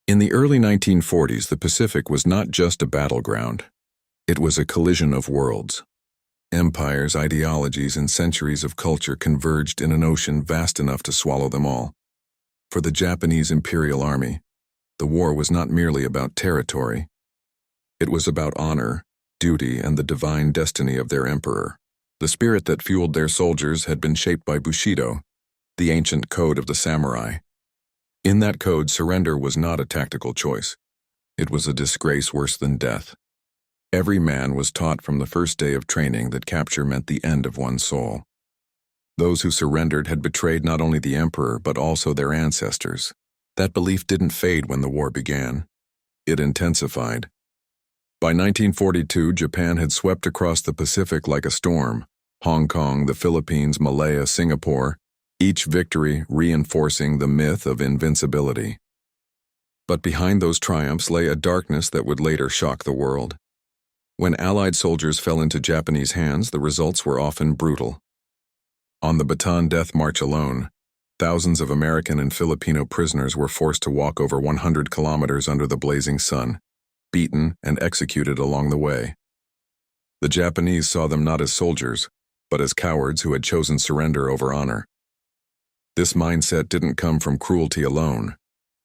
In the early 1940s, the Pacific was not just a battleground. It was a collision of worlds. Empires, ideologies, and centuries of culture converged in an ocean vast enough to swallow them all. For the Japanese Imperial Army, the war was not merely about territory. It was about honor, duty, and the divine destiny of their emperor. The spirit that fueled their soldiers had been shaped by Bushido, the ancient code of the samurai. In that code, surrender was not a tactical choice. It was a disgrace worse than death. Every man was taught from the first day of training that capture meant the end of one's soul. Those who surrendered had betrayed not only the emperor but also their ancestors. That belief didn't fade when the war began. It intensified. By 1942, Japan had swept across the Pacific like a storm. Hong Kong, the Philippines, Malaya, Singapore, each victory reinforcing the myth of invincibility. But behind those triumphs lay a darkness that would later shock the world. When Allied soldiers fell into Japanese hands, the results were often brutal. On the Bataan Death March alone, thousands of American and Filipino prisoners were forced to walk over 100 kilometers under the blazing sun, beaten and executed along the way. The Japanese saw them not as soldiers, but as cowards who had chosen surrender over honor. This mindset didn't come from cruelty alone.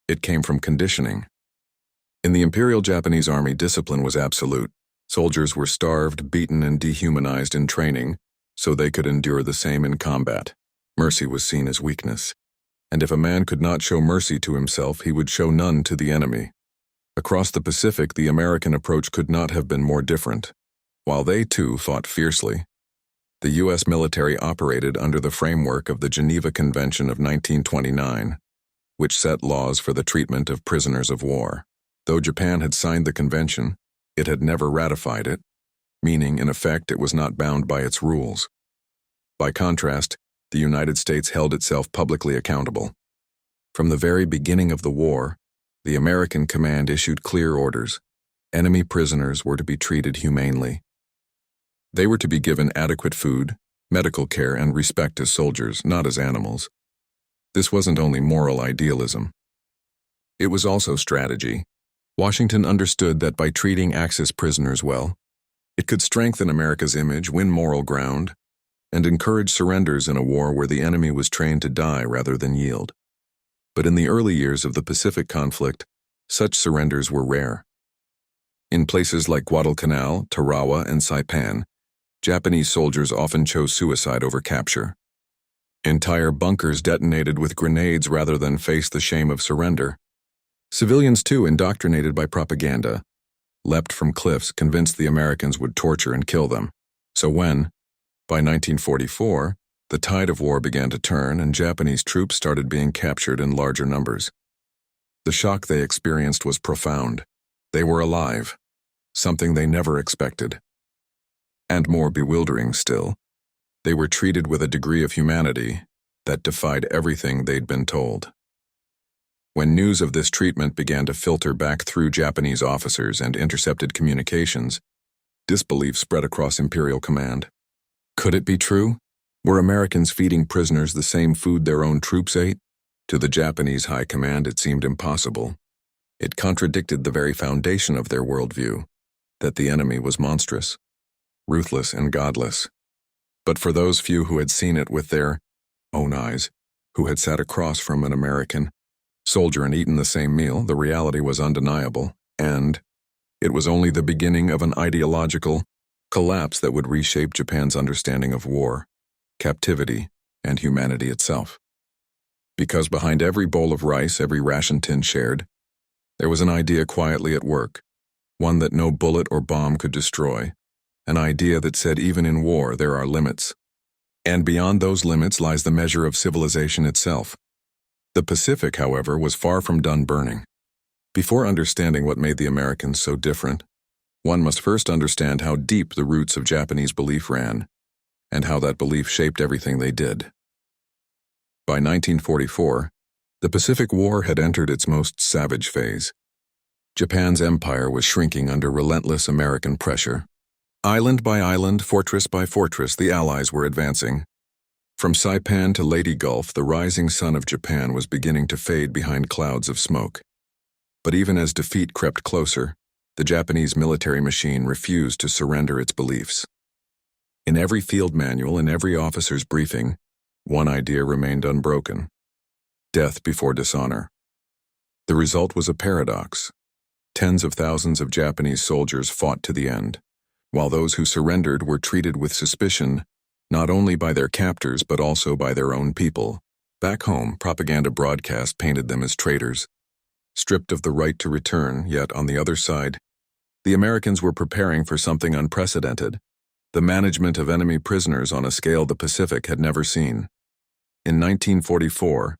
It came from conditioning. In the Imperial Japanese Army, discipline was absolute. Soldiers were starved, beaten, and dehumanized in training, so they could endure the same in combat. Mercy was seen as weakness. And if a man could not show mercy to himself, he would show none to the enemy. Across the Pacific, the American approach could not have been more different. While they, too, fought fiercely, the U.S. military operated under the framework of the Geneva Convention of 1929, which set laws for the treatment of prisoners of war. Though Japan had signed the convention, it had never ratified it, meaning, in effect, it was not bound by its rules. By contrast, the United States held itself publicly accountable. From the very beginning of the war, the American command issued clear orders. Enemy prisoners were to be treated humanely. They were to be given adequate food, medical care, and respect as soldiers, not as animals. This wasn't only moral idealism. It was also strategy. Washington understood that by treating Axis prisoners well, it could strengthen America's image, win moral ground, and encourage surrenders in a war where the enemy was trained to die rather than yield. But in the early years of the Pacific conflict, such surrenders were rare. In places like Guadalcanal, Tarawa, and Saipan, Japanese soldiers often chose suicide over capture. Entire bunkers detonated with grenades rather than face the shame of surrender. Civilians, too, indoctrinated by propaganda, leapt from cliffs convinced the Americans would torture and kill them. So when, by 1944, the tide of war began to turn and Japanese troops started being captured in larger numbers, the shock they experienced was profound. They were alive, something they never expected. And more bewildering still, they were treated with a degree of humanity that defied everything they'd been told. When news of this treatment began to filter back through Japanese officers and intercepted communications, disbelief spread across Imperial Command. Could it be true? Were Americans feeding prisoners the same food their own troops ate? To the Japanese High Command, it seemed impossible. It contradicted the very foundation of their worldview, that the enemy was monstrous, ruthless, and godless. But for those few who had seen it with their own eyes, who had sat across from an American soldier and eaten the same meal, the reality was undeniable, and it was only the beginning of an ideological collapse that would reshape Japan's understanding of war, captivity, and humanity itself. Because behind every bowl of rice, every ration tin shared, there was an idea quietly at work, one that no bullet or bomb could destroy, an idea that said even in war there are limits. And beyond those limits lies the measure of civilization itself. The Pacific, however, was far from done burning. Before understanding what made the Americans so different, one must first understand how deep the roots of Japanese belief ran, and how that belief shaped everything they did. By 1944, the Pacific War had entered its most savage phase. Japan's empire was shrinking under relentless American pressure. Island by island, fortress by fortress, the Allies were advancing. From Saipan to Leyte Gulf, the rising sun of Japan was beginning to fade behind clouds of smoke. But even as defeat crept closer, the Japanese military machine refused to surrender its beliefs. In every field manual and every officer's briefing, one idea remained unbroken: death before dishonor. The result was a paradox. Tens of thousands of Japanese soldiers fought to the end, while those who surrendered were treated with suspicion, not only by their captors but also by their own people. Back home, propaganda broadcasts painted them as traitors, stripped of the right to return, yet on the other side, the Americans were preparing for something unprecedented: the management of enemy prisoners on a scale the Pacific had never seen. In 1944,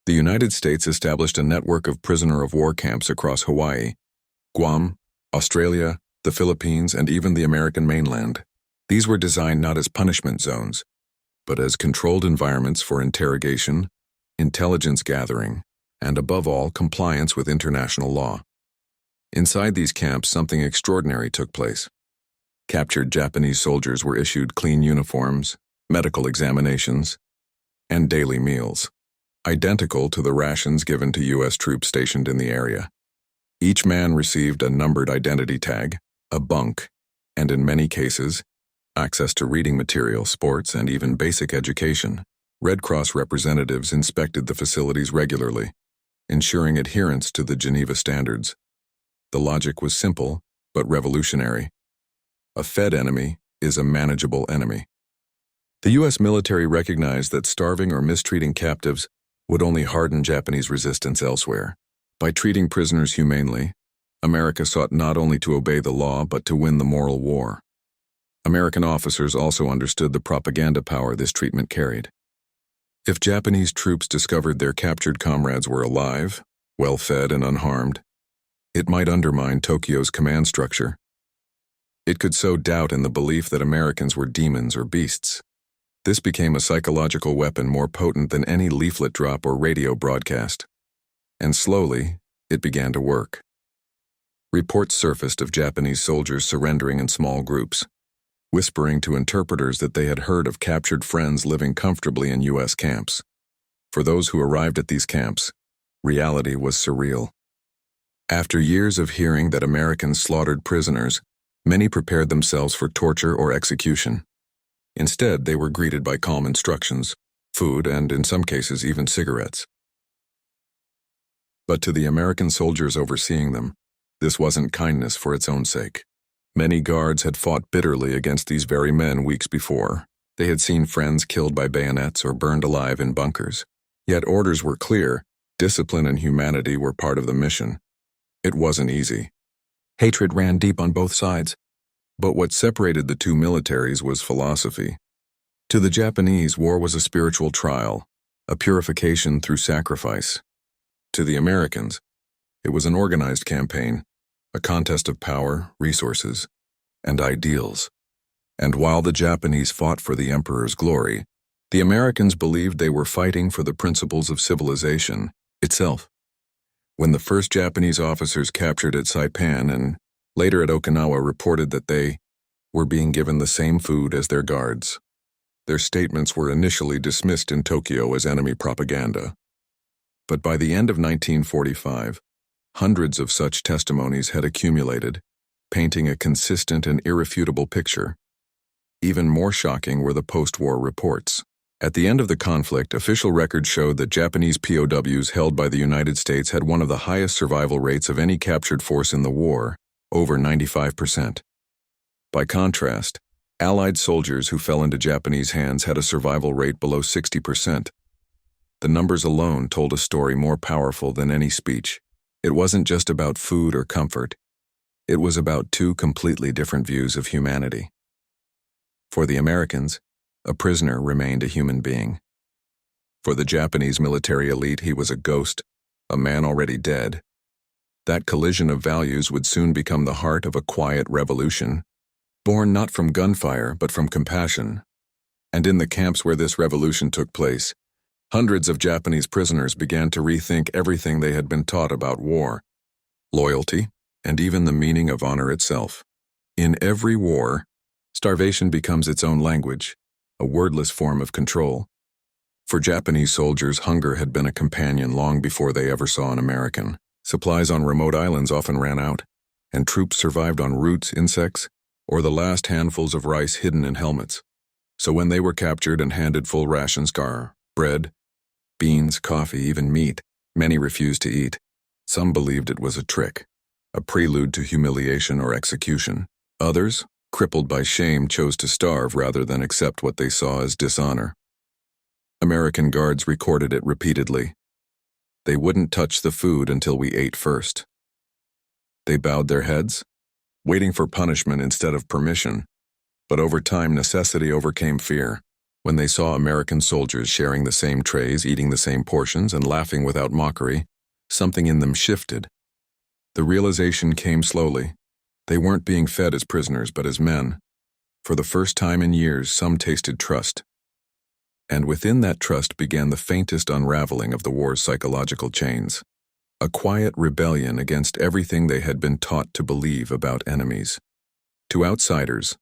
the United States established a network of prisoner-of-war camps across Hawaii, Guam, Australia, the Philippines, and even the American mainland. These were designed not as punishment zones, but as controlled environments for interrogation, intelligence gathering, and above all, compliance with international law. Inside these camps, something extraordinary took place. Captured Japanese soldiers were issued clean uniforms, medical examinations, and daily meals, identical to the rations given to U.S. troops stationed in the area. Each man received a numbered identity tag, a bunk, and in many cases, access to reading material, sports, and even basic education. Red Cross representatives inspected the facilities regularly, ensuring adherence to the Geneva standards. The logic was simple, but revolutionary. A fed enemy is a manageable enemy. The U.S. military recognized that starving or mistreating captives would only harden Japanese resistance elsewhere. By treating prisoners humanely, America sought not only to obey the law but to win the moral war. American officers also understood the propaganda power this treatment carried. If Japanese troops discovered their captured comrades were alive, well-fed, and unharmed, it might undermine Tokyo's command structure. It could sow doubt in the belief that Americans were demons or beasts. This became a psychological weapon more potent than any leaflet drop or radio broadcast. And slowly, it began to work. Reports surfaced of Japanese soldiers surrendering in small groups, whispering to interpreters that they had heard of captured friends living comfortably in U.S. camps. For those who arrived at these camps, reality was surreal. After years of hearing that Americans slaughtered prisoners, many prepared themselves for torture or execution. Instead, they were greeted by calm instructions, food, and in some cases even cigarettes. But to the American soldiers overseeing them, this wasn't kindness for its own sake. Many guards had fought bitterly against these very men weeks before. They had seen friends killed by bayonets or burned alive in bunkers. Yet orders were clear: discipline and humanity were part of the mission. It wasn't easy. Hatred ran deep on both sides. But what separated the two militaries was philosophy. To the Japanese, war was a spiritual trial, a purification through sacrifice. To the Americans, it was an organized campaign, a contest of power, resources, and ideals. And while the Japanese fought for the emperor's glory, the Americans believed they were fighting for the principles of civilization itself. When the first Japanese officers captured at Saipan and later at Okinawa reported that they were being given the same food as their guards, their statements were initially dismissed in Tokyo as enemy propaganda. But by the end of 1945, hundreds of such testimonies had accumulated, painting a consistent and irrefutable picture. Even more shocking were the post-war reports. At the end of the conflict, official records showed that Japanese POWs held by the United States had one of the highest survival rates of any captured force in the war, over 95%. By contrast, Allied soldiers who fell into Japanese hands had a survival rate below 60%. The numbers alone told a story more powerful than any speech. It wasn't just about food or comfort. It was about two completely different views of humanity. For the Americans, a prisoner remained a human being. For the Japanese military elite, he was a ghost, a man already dead. That collision of values would soon become the heart of a quiet revolution, born not from gunfire but from compassion. And in the camps where this revolution took place, hundreds of Japanese prisoners began to rethink everything they had been taught about war, loyalty, and even the meaning of honor itself. In every war, starvation becomes its own language, a wordless form of control. For Japanese soldiers, hunger had been a companion long before they ever saw an American. Supplies on remote islands often ran out, and troops survived on roots, insects, or the last handfuls of rice hidden in helmets. So when they were captured and handed full rations, bread, beans, coffee, even meat, many refused to eat. Some believed it was a trick, a prelude to humiliation or execution. Others, crippled by shame, chose to starve rather than accept what they saw as dishonor. American guards recorded it repeatedly. They wouldn't touch the food until we ate first. They bowed their heads, waiting for punishment instead of permission, but over time necessity overcame fear. When they saw American soldiers sharing the same trays, eating the same portions, and laughing without mockery, something in them shifted. The realization came slowly. They weren't being fed as prisoners, but as men. For the first time in years, some tasted trust. And within that trust began the faintest unraveling of the war's psychological chains. A quiet rebellion against everything they had been taught to believe about enemies. To outsiders,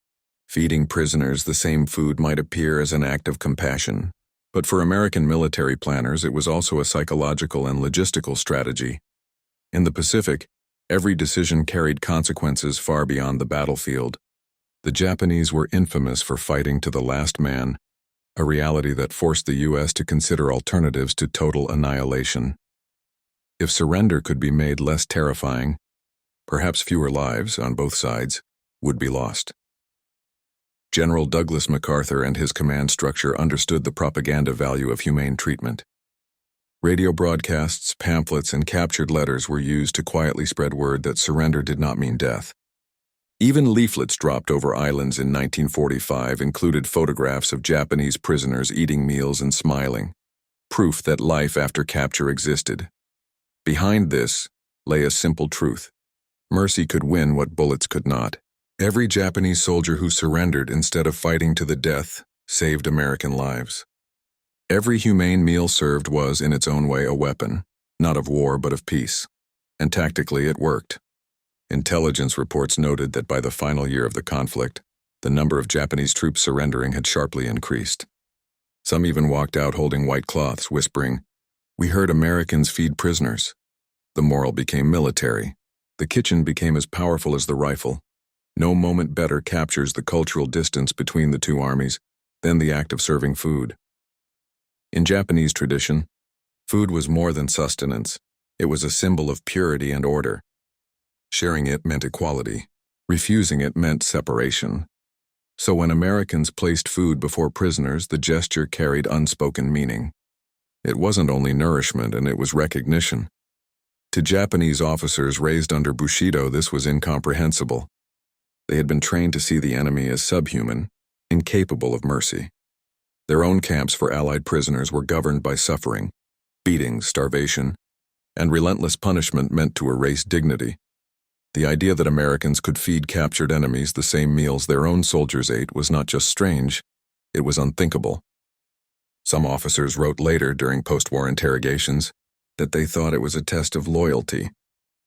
feeding prisoners the same food might appear as an act of compassion, but for American military planners it was also a psychological and logistical strategy. In the Pacific, every decision carried consequences far beyond the battlefield. The Japanese were infamous for fighting to the last man, a reality that forced the U.S. to consider alternatives to total annihilation. If surrender could be made less terrifying, perhaps fewer lives, on both sides, would be lost. General Douglas MacArthur and his command structure understood the propaganda value of humane treatment. Radio broadcasts, pamphlets, and captured letters were used to quietly spread word that surrender did not mean death. Even leaflets dropped over islands in 1945 included photographs of Japanese prisoners eating meals and smiling, proof that life after capture existed. Behind this lay a simple truth. Mercy could win what bullets could not. Every Japanese soldier who surrendered instead of fighting to the death saved American lives. Every humane meal served was, in its own way, a weapon, not of war but of peace. And tactically it worked. Intelligence reports noted that by the final year of the conflict, the number of Japanese troops surrendering had sharply increased. Some even walked out holding white cloths, whispering, "We heard Americans feed prisoners." The moral became military. The kitchen became as powerful as the rifle. No moment better captures the cultural distance between the two armies than the act of serving food. In Japanese tradition, food was more than sustenance. It was a symbol of purity and order. Sharing it meant equality. Refusing it meant separation. So when Americans placed food before prisoners, the gesture carried unspoken meaning. It wasn't only nourishment, and it was recognition. To Japanese officers raised under Bushido, this was incomprehensible. They had been trained to see the enemy as subhuman, incapable of mercy. Their own camps for Allied prisoners were governed by suffering, beatings, starvation, and relentless punishment meant to erase dignity. The idea that Americans could feed captured enemies the same meals their own soldiers ate was not just strange, it was unthinkable. Some officers wrote later during post-war interrogations that they thought it was a test of loyalty,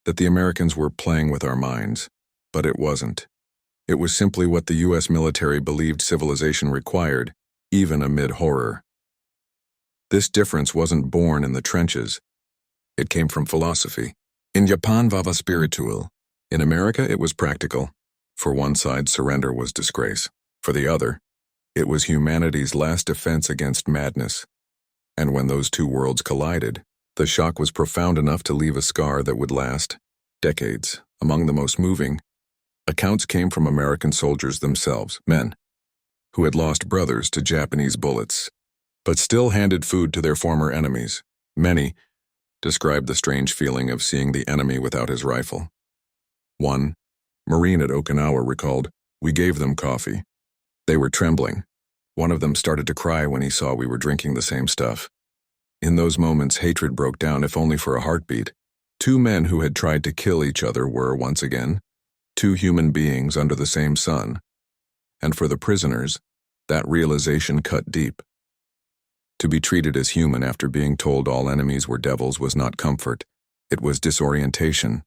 that the Americans were playing with our minds, but it wasn't. It was simply what the U.S. military believed civilization required, even amid horror. This difference wasn't born in the trenches. It came from philosophy. In Japan, vava spiritual. In America, it was practical. For one side, surrender was disgrace. For the other, it was humanity's last defense against madness. And when those two worlds collided, the shock was profound enough to leave a scar that would last decades. Among the most moving, accounts came from American soldiers themselves, men, who had lost brothers to Japanese bullets, but still handed food to their former enemies. Many described the strange feeling of seeing the enemy without his rifle. One, Marine at Okinawa, recalled, "We gave them coffee. They were trembling. One of them started to cry when he saw we were drinking the same stuff. In those moments, hatred broke down, if only for a heartbeat. Two men who had tried to kill each other were, once again, two human beings under the same sun. And for the prisoners, that realization cut deep. To be treated as human after being told all enemies were devils was not comfort. It was disorientation.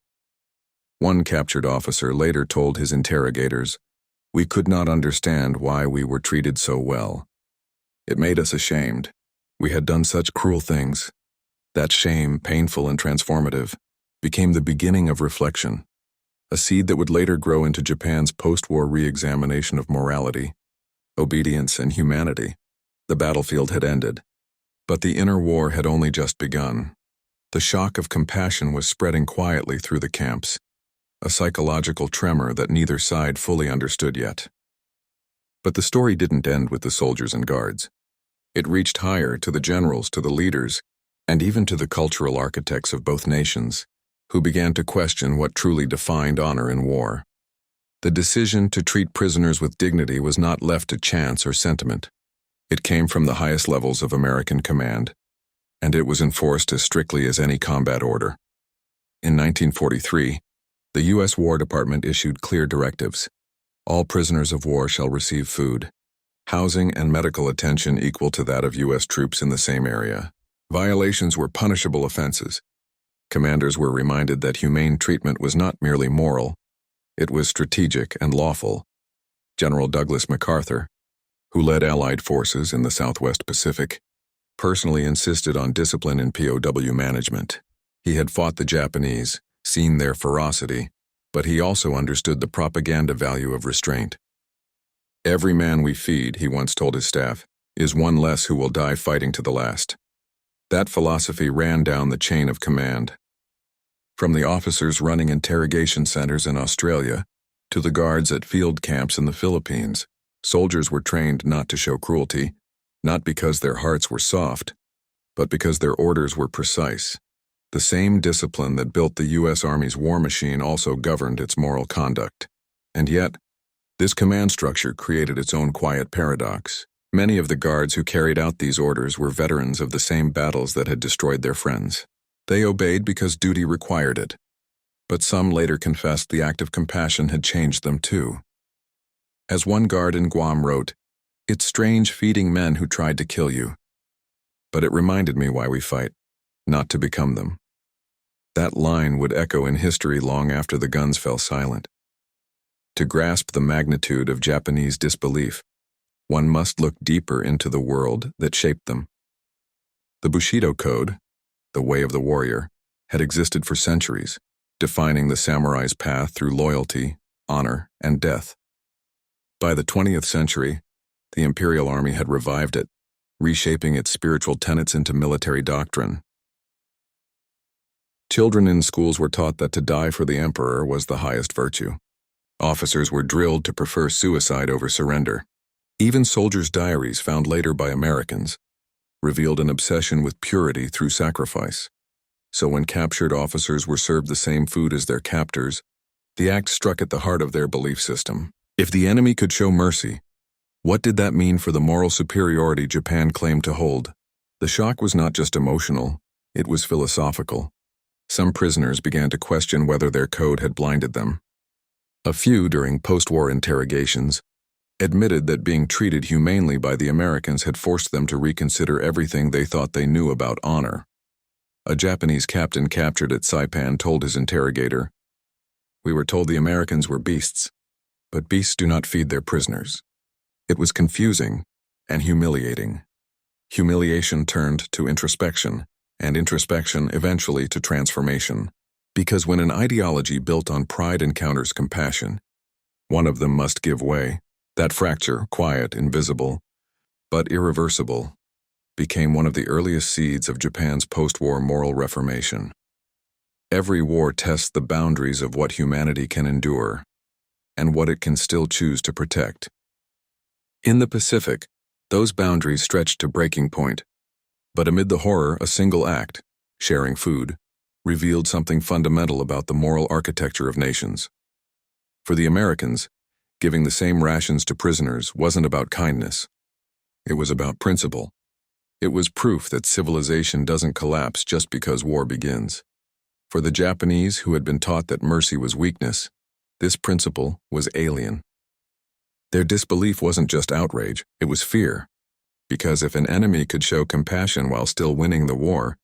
One captured officer later told his interrogators, "We could not understand why we were treated so well. It made us ashamed. We had done such cruel things. That shame, painful and transformative, became the beginning of reflection, a seed that would later grow into Japan's post-war re-examination of morality, obedience, and humanity. The battlefield had ended, but the inner war had only just begun. The shock of compassion was spreading quietly through the camps, a psychological tremor that neither side fully understood yet. But the story didn't end with the soldiers and guards. It reached higher, to the generals, to the leaders, and even to the cultural architects of both nations, who began to question what truly defined honor in war. The decision to treat prisoners with dignity was not left to chance or sentiment. It came from the highest levels of American command, and it was enforced as strictly as any combat order. In 1943, the U.S. War Department issued clear directives. All prisoners of war shall receive food, housing, and medical attention equal to that of U.S. troops in the same area. Violations were punishable offenses. Commanders were reminded that humane treatment was not merely moral, it was strategic and lawful. General Douglas MacArthur, who led Allied forces in the Southwest Pacific, personally insisted on discipline in POW management. He had fought the Japanese, seen their ferocity, but he also understood the propaganda value of restraint. "Every man we feed," he once told his staff, "is one less who will die fighting to the last." That philosophy ran down the chain of command. From the officers running interrogation centers in Australia to the guards at field camps in the Philippines, soldiers were trained not to show cruelty, not because their hearts were soft, but because their orders were precise. The same discipline that built the U.S. Army's war machine also governed its moral conduct. And yet, this command structure created its own quiet paradox. Many of the guards who carried out these orders were veterans of the same battles that had destroyed their friends. They obeyed because duty required it, but some later confessed the act of compassion had changed them too. As one guard in Guam wrote, "It's strange feeding men who tried to kill you. But it reminded me why we fight, not to become them." That line would echo in history long after the guns fell silent. To grasp the magnitude of Japanese disbelief, one must look deeper into the world that shaped them. The Bushido Code, the way of the warrior, had existed for centuries, defining the samurai's path through loyalty, honor, and death. By the 20th century, the Imperial Army had revived it, reshaping its spiritual tenets into military doctrine. Children in schools were taught that to die for the emperor was the highest virtue. Officers were drilled to prefer suicide over surrender. Even soldiers' diaries, found later by Americans, revealed an obsession with purity through sacrifice. So when captured officers were served the same food as their captors, the act struck at the heart of their belief system. If the enemy could show mercy, what did that mean for the moral superiority Japan claimed to hold? The shock was not just emotional, it was philosophical. Some prisoners began to question whether their code had blinded them. A few, during post-war interrogations, admitted that being treated humanely by the Americans had forced them to reconsider everything they thought they knew about honor. A Japanese captain captured at Saipan told his interrogator, "We were told the Americans were beasts, but beasts do not feed their prisoners." It was confusing and humiliating. Humiliation turned to introspection, and introspection eventually to transformation. Because when an ideology built on pride encounters compassion, one of them must give way. That fracture, quiet, invisible, but irreversible, became one of the earliest seeds of Japan's post-war moral reformation. Every war tests the boundaries of what humanity can endure, and what it can still choose to protect. In the Pacific, those boundaries stretched to breaking point, but amid the horror, a single act, sharing food, revealed something fundamental about the moral architecture of nations. For the Americans, giving the same rations to prisoners wasn't about kindness. It was about principle. It was proof that civilization doesn't collapse just because war begins. For the Japanese, who had been taught that mercy was weakness, this principle was alien. Their disbelief wasn't just outrage, it was fear. Because if an enemy could show compassion while still winning the war,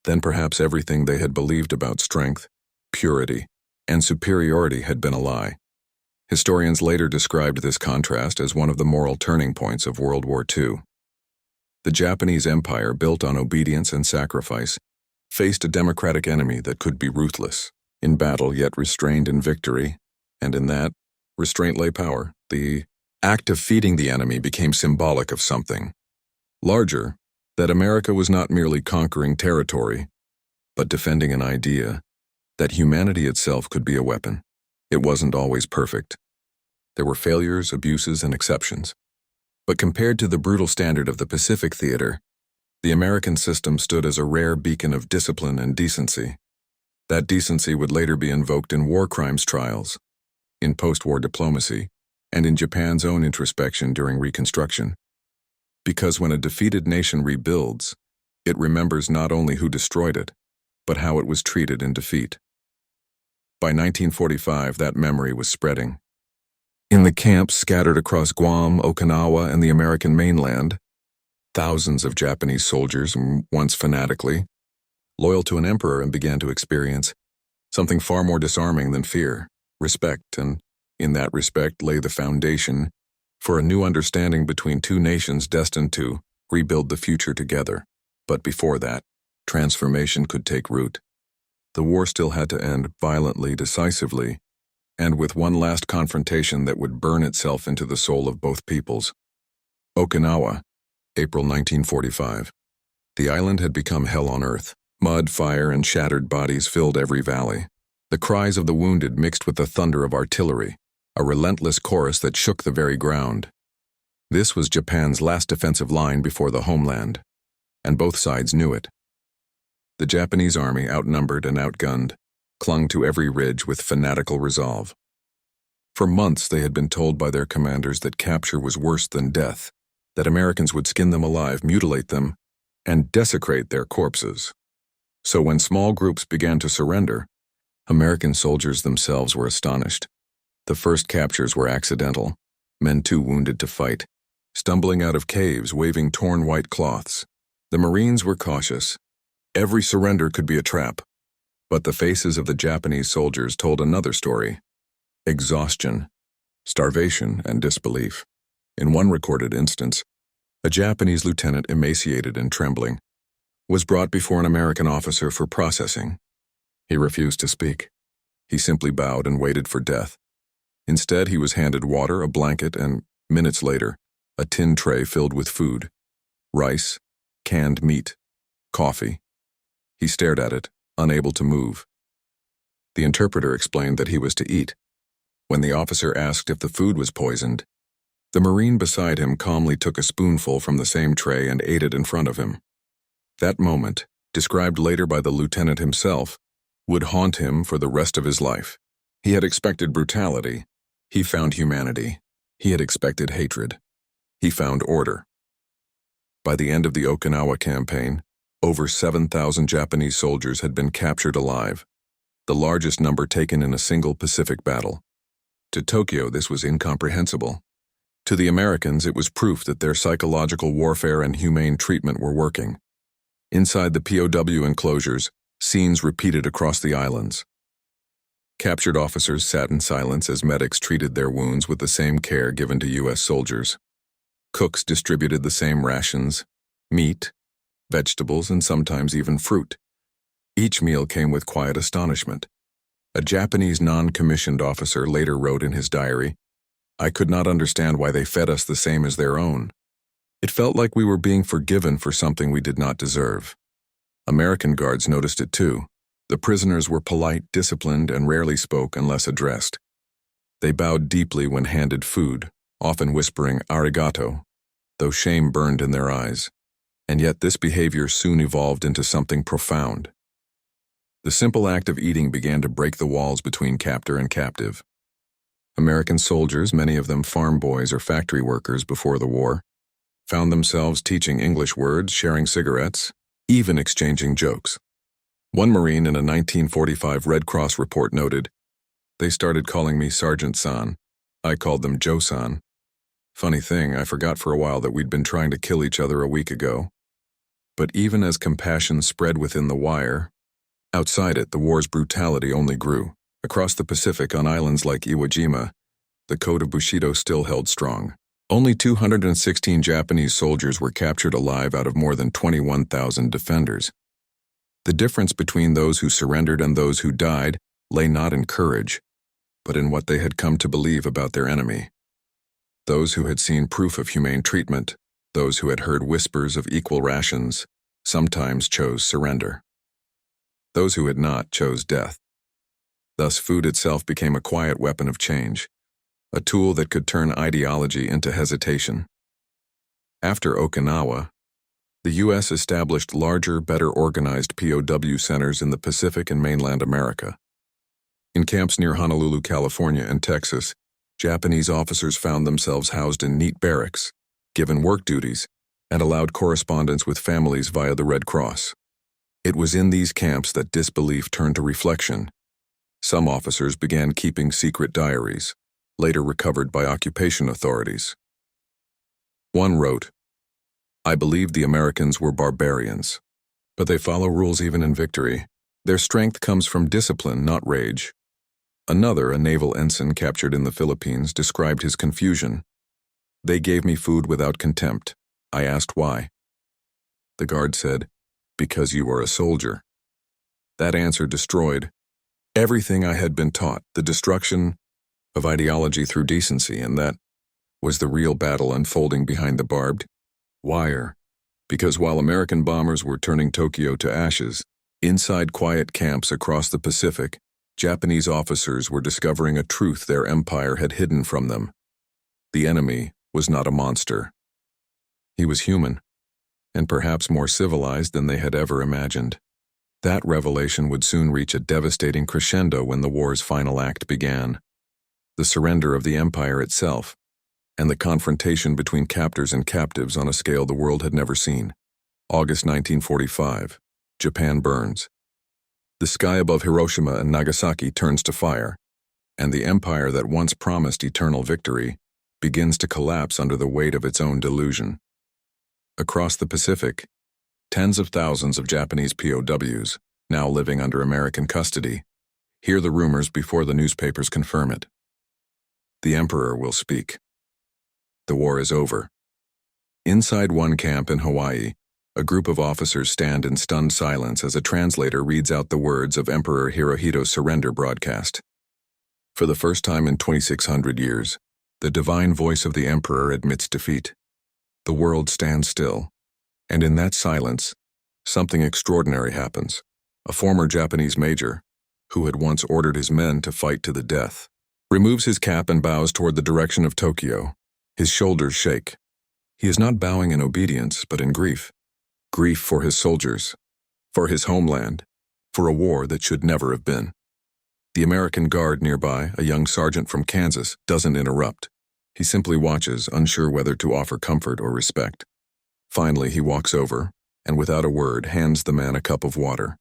then perhaps everything they had believed about strength, purity, and superiority had been a lie. Historians later described this contrast as one of the moral turning points of World War II. The Japanese Empire, built on obedience and sacrifice, faced a democratic enemy that could be ruthless, in battle yet restrained in victory, and in that, restraint lay power. The act of feeding the enemy became symbolic of something larger, that America was not merely conquering territory, but defending an idea, that humanity itself could be a weapon. It wasn't always perfect. There were failures, abuses, and exceptions. But compared to the brutal standard of the Pacific theater, the American system stood as a rare beacon of discipline and decency. That decency would later be invoked in war crimes trials, in post-war diplomacy, and in Japan's own introspection during Reconstruction. Because when a defeated nation rebuilds, it remembers not only who destroyed it, but how it was treated in defeat. By 1945, that memory was spreading. In the camps scattered across Guam, Okinawa, and the American mainland, thousands of Japanese soldiers, once fanatically, loyal to an emperor, and began to experience something far more disarming than fear, respect, and in that respect lay the foundation for a new understanding between two nations destined to rebuild the future together. But before that, transformation could take root. The war still had to end violently, decisively, and with one last confrontation that would burn itself into the soul of both peoples. Okinawa, April 1945. The island had become hell on earth. Mud, fire, and shattered bodies filled every valley. The cries of the wounded mixed with the thunder of artillery, a relentless chorus that shook the very ground. This was Japan's last defensive line before the homeland, and both sides knew it. The Japanese army, outnumbered and outgunned, clung to every ridge with fanatical resolve. For months they had been told by their commanders that capture was worse than death, that Americans would skin them alive, mutilate them, and desecrate their corpses. So when small groups began to surrender, American soldiers themselves were astonished. The first captures were accidental, men too wounded to fight, stumbling out of caves, waving torn white cloths. The Marines were cautious. Every surrender could be a trap. But the faces of the Japanese soldiers told another story: exhaustion, starvation, and disbelief. In one recorded instance, a Japanese lieutenant, emaciated and trembling, was brought before an American officer for processing. He refused to speak. He simply bowed and waited for death. Instead, he was handed water, a blanket, and, minutes later, a tin tray filled with food: rice, canned meat, coffee. He stared at it, unable to move. The interpreter explained that he was to eat. When the officer asked if the food was poisoned, the Marine beside him calmly took a spoonful from the same tray and ate it in front of him. That moment, described later by the lieutenant himself, would haunt him for the rest of his life. He had expected brutality. He found humanity. He had expected hatred. He found order. By the end of the Okinawa campaign, over 7,000 Japanese soldiers had been captured alive, the largest number taken in a single Pacific battle. To Tokyo, this was incomprehensible. To the Americans, it was proof that their psychological warfare and humane treatment were working. Inside the POW enclosures, scenes repeated across the islands. Captured officers sat in silence as medics treated their wounds with the same care given to U.S. soldiers. Cooks distributed the same rations: meat, vegetables, and sometimes even fruit. Each meal came with quiet astonishment. A Japanese non-commissioned officer later wrote in his diary, "I could not understand why they fed us the same as their own. It felt like we were being forgiven for something we did not deserve." American guards noticed it too. The prisoners were polite, disciplined, and rarely spoke unless addressed. They bowed deeply when handed food, often whispering "arigato," though shame burned in their eyes. And yet this behavior soon evolved into something profound. The simple act of eating began to break the walls between captor and captive. American soldiers, many of them farm boys or factory workers before the war, found themselves teaching English words, sharing cigarettes, even exchanging jokes. One Marine in a 1945 Red Cross report noted, "They started calling me Sergeant San. I called them Joe San. Funny thing, I forgot for a while that we'd been trying to kill each other a week ago." But even as compassion spread within the wire, outside it the war's brutality only grew. Across the Pacific, on islands like Iwo Jima, the code of Bushido still held strong. Only 216 Japanese soldiers were captured alive out of more than 21,000 defenders. The difference between those who surrendered and those who died lay not in courage, but in what they had come to believe about their enemy. Those who had seen proof of humane treatment, those who had heard whispers of equal rations, sometimes chose surrender. Those who had not chose death. Thus food itself became a quiet weapon of change, a tool that could turn ideology into hesitation. After Okinawa, the U.S. established larger, better organized POW centers in the Pacific and mainland America. In camps near Honolulu, California, and Texas, Japanese officers found themselves housed in neat barracks, given work duties, and allowed correspondence with families via the Red Cross. It was in these camps that disbelief turned to reflection. Some officers began keeping secret diaries, later recovered by occupation authorities. One wrote, "I believed the Americans were barbarians, but they follow rules even in victory. Their strength comes from discipline, not rage." Another, a naval ensign captured in the Philippines, described his confusion. "They gave me food without contempt. I asked why. The guard said, 'Because you are a soldier.' That answer destroyed everything I had been taught, the destruction of ideology through decency, and that was the real battle unfolding behind the barbed wire. Because while American bombers were turning Tokyo to ashes, inside quiet camps across the Pacific, Japanese officers were discovering a truth their empire had hidden from them. The enemy was not a monster. He was human, and perhaps more civilized than they had ever imagined. That revelation would soon reach a devastating crescendo when the war's final act began. The surrender of the empire itself, and the confrontation between captors and captives on a scale the world had never seen. August 1945, Japan burns. The sky above Hiroshima and Nagasaki turns to fire, and the empire that once promised eternal victory begins to collapse under the weight of its own delusion. Across the Pacific, tens of thousands of Japanese POWs, now living under American custody, hear the rumors before the newspapers confirm it. The emperor will speak. The war is over. Inside one camp in Hawaii, a group of officers stand in stunned silence as a translator reads out the words of Emperor Hirohito's surrender broadcast. For the first time in 2,600 years, the divine voice of the emperor admits defeat. The world stands still, and in that silence, something extraordinary happens. A former Japanese major, who had once ordered his men to fight to the death, removes his cap and bows toward the direction of Tokyo. His shoulders shake. He is not bowing in obedience, but in grief. Grief for his soldiers, for his homeland, for a war that should never have been. The American guard nearby, a young sergeant from Kansas, doesn't interrupt. He simply watches, unsure whether to offer comfort or respect. Finally, he walks over, and without a word, hands the man a cup of water.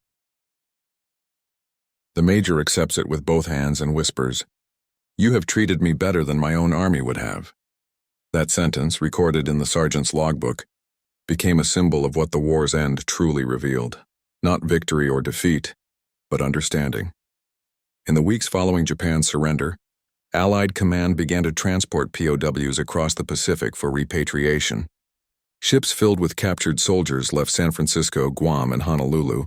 The major accepts it with both hands and whispers, "You have treated me better than my own army would have." That sentence, recorded in the sergeant's logbook, became a symbol of what the war's end truly revealed. Not victory or defeat, but understanding. In the weeks following Japan's surrender, Allied command began to transport POWs across the Pacific for repatriation. Ships filled with captured soldiers left San Francisco, Guam, and Honolulu,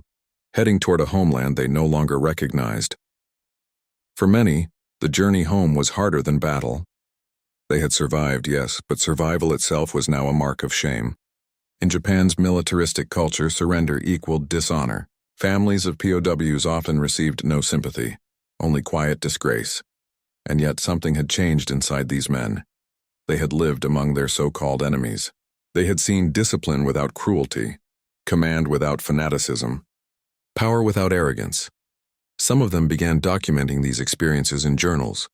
heading toward a homeland they no longer recognized. For many, the journey home was harder than battle. They had survived, yes, but survival itself was now a mark of shame. In Japan's militaristic culture, surrender equaled dishonor. Families of POWs often received no sympathy, only quiet disgrace. And yet something had changed inside these men. They had lived among their so-called enemies. They had seen discipline without cruelty, command without fanaticism, power without arrogance. Some of them began documenting these experiences in journals,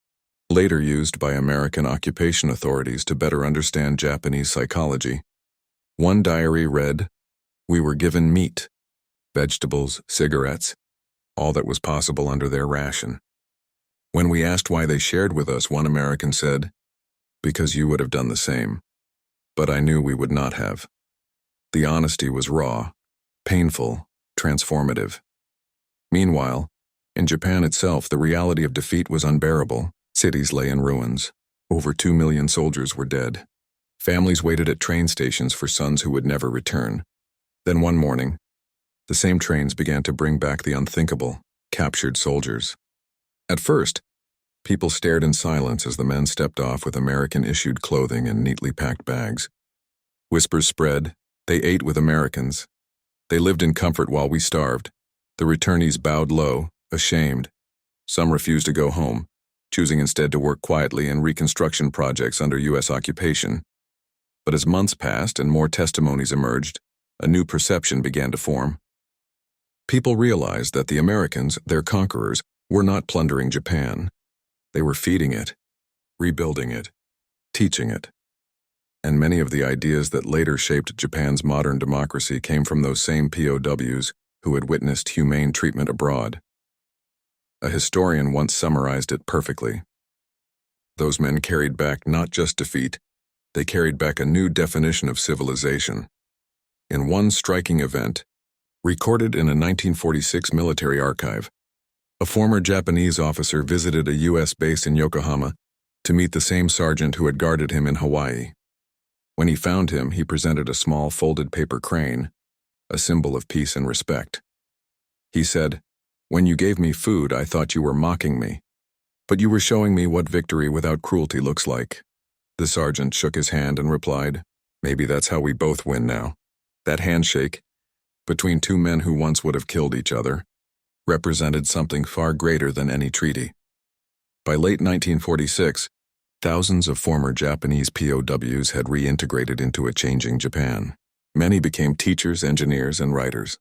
later used by American occupation authorities to better understand Japanese psychology. One diary read, "We were given meat, vegetables, cigarettes, all that was possible under their ration. When we asked why they shared with us, one American said, 'Because you would have done the same.' But I knew we would not have." The honesty was raw, painful, transformative. Meanwhile, in Japan itself, the reality of defeat was unbearable. Cities lay in ruins. Over 2 million soldiers were dead. Families waited at train stations for sons who would never return. Then one morning, The same trains began to bring back the unthinkable, captured soldiers. At first, people stared in silence as the men stepped off with American-issued clothing and neatly packed bags. Whispers spread. They ate with Americans. They lived in comfort while we starved. The returnees bowed low, ashamed. Some refused to go home, choosing instead to work quietly in reconstruction projects under U.S. occupation. But as months passed and more testimonies emerged, a new perception began to form. People realized that the Americans, their conquerors, were not plundering Japan. They were feeding it, rebuilding it, teaching it. And many of the ideas that later shaped Japan's modern democracy came from those same POWs who had witnessed humane treatment abroad. A historian once summarized it perfectly. Those men carried back not just defeat, they carried back a new definition of civilization. In one striking event, recorded in a 1946 military archive, a former Japanese officer visited a U.S. base in Yokohama to meet the same sergeant who had guarded him in Hawaii. When he found him, he presented a small folded paper crane, a symbol of peace and respect. He said, "When you gave me food, I thought you were mocking me. But you were showing me what victory without cruelty looks like." The sergeant shook his hand and replied, "Maybe that's how we both win now." That handshake, between two men who once would have killed each other, represented something far greater than any treaty. By late 1946, thousands of former Japanese POWs had reintegrated into a changing Japan. Many became teachers, engineers, and writers.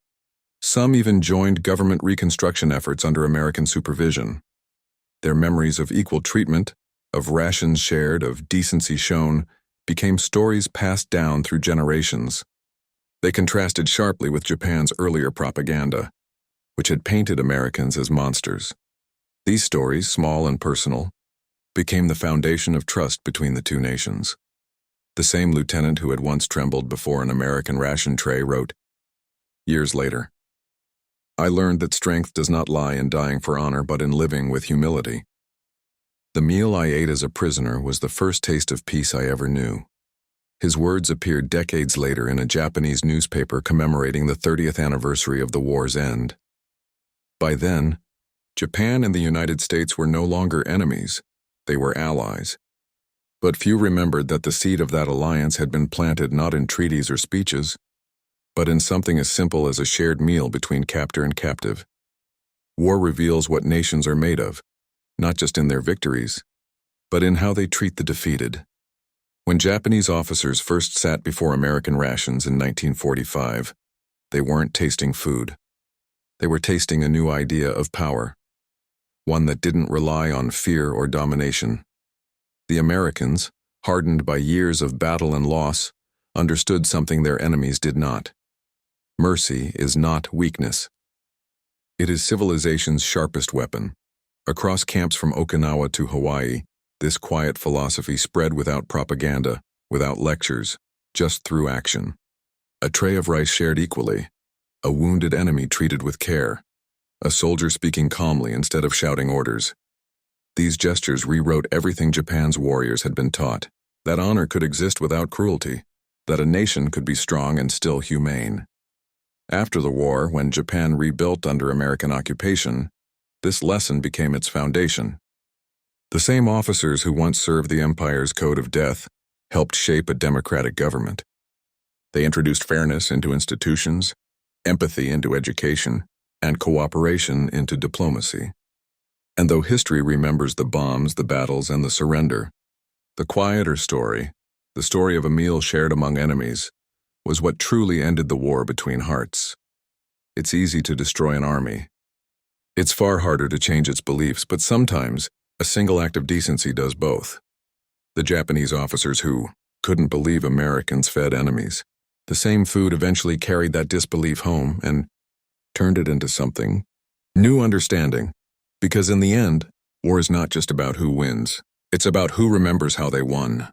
Some even joined government reconstruction efforts under American supervision. Their memories of equal treatment, of rations shared, of decency shown, became stories passed down through generations. They contrasted sharply with Japan's earlier propaganda, which had painted Americans as monsters. These stories, small and personal, became the foundation of trust between the two nations. The same lieutenant who had once trembled before an American ration tray wrote, years later, "I learned that strength does not lie in dying for honor but in living with humility. The meal I ate as a prisoner was the first taste of peace I ever knew." His words appeared decades later in a Japanese newspaper commemorating the 30th anniversary of the war's end. By then, Japan and the United States were no longer enemies, they were allies. But few remembered that the seed of that alliance had been planted not in treaties or speeches, but in something as simple as a shared meal between captor and captive. War reveals what nations are made of, not just in their victories, but in how they treat the defeated. When Japanese officers first sat before American rations in 1945, they weren't tasting food. They were tasting a new idea of power, one that didn't rely on fear or domination. The Americans, hardened by years of battle and loss, understood something their enemies did not. Mercy is not weakness. It is civilization's sharpest weapon. Across camps from Okinawa to Hawaii, this quiet philosophy spread without propaganda, without lectures, just through action. A tray of rice shared equally, a wounded enemy treated with care, a soldier speaking calmly instead of shouting orders. These gestures rewrote everything Japan's warriors had been taught, that honor could exist without cruelty, that a nation could be strong and still humane. After the war, when Japan rebuilt under American occupation, this lesson became its foundation. The same officers who once served the empire's code of death helped shape a democratic government. They introduced fairness into institutions, empathy into education, and cooperation into diplomacy. And though history remembers the bombs, the battles, and the surrender, the quieter story, the story of a meal shared among enemies, was what truly ended the war between hearts. It's easy to destroy an army. It's far harder to change its beliefs, but sometimes a single act of decency does both. The Japanese officers who couldn't believe Americans fed enemies, the same food eventually carried that disbelief home and turned it into something new understanding. Because in the end, war is not just about who wins. It's about who remembers how they won.